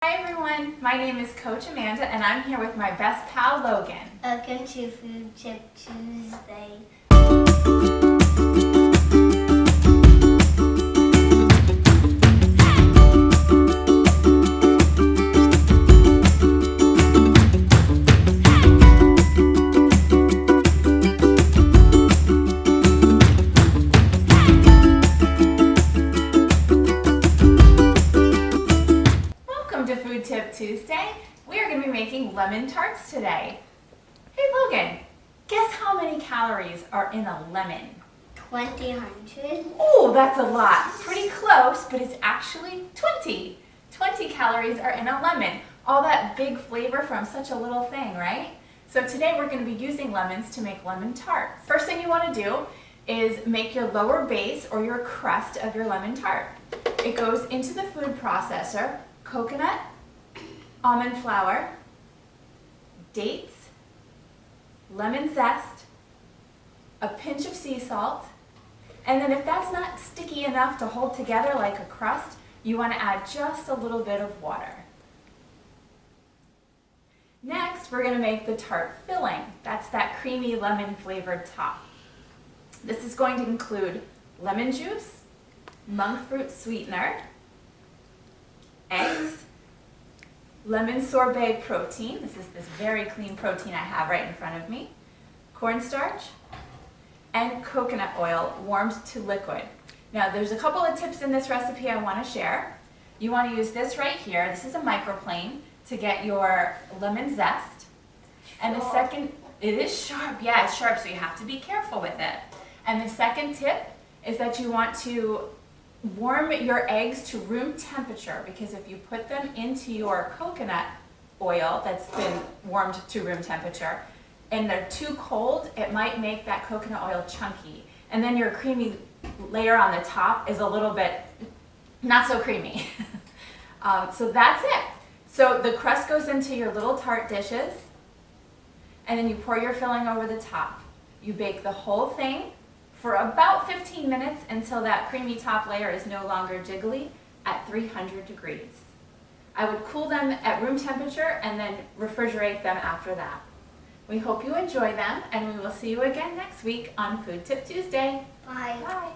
Hi everyone, my name is Coach Amanda and I'm here with my best pal Logan. Welcome to Food Tip Tuesday. Welcome to Food Tip Tuesday. We are going to be making lemon tarts today. Hey Logan, guess how many calories are in a lemon? 200. Oh, that's a lot. Pretty close, but it's actually 20. 20 calories are in a lemon. All that big flavor from such a little thing, right? So today we're going to be using lemons to make lemon tarts. First thing you want to do is make your lower base or your crust of your lemon tart. It goes into the food processor. Coconut, almond flour, dates, lemon zest, a pinch of sea salt, and then if that's not sticky enough to hold together like a crust, you want to add just a little bit of water. Next, we're going to make the tart filling. That's that creamy lemon flavored top. This is going to include lemon juice, monk fruit sweetener, eggs, lemon sorbet protein. This is this very clean protein I have right in front of me. Cornstarch and coconut oil warmed to liquid. Now there's a couple of tips in this recipe I want to share. You want to use this right here. This is a microplane to get your lemon zest. And the second, it is sharp. Yeah, it's sharp, so you have to be careful with it. And the second tip is that you want to warm your eggs to room temperature, because if you put them into your coconut oil that's been warmed to room temperature and they're too cold, it might make that coconut oil chunky. And then your creamy layer on the top is a little bit not so creamy. So that's it. So the crust goes into your little tart dishes and then you pour your filling over the top. You bake the whole thing for about 15 minutes until that creamy top layer is no longer jiggly at 300 degrees. I would cool them at room temperature and then refrigerate them after that. We hope you enjoy them and we will see you again next week on Food Tip Tuesday. Bye. Bye.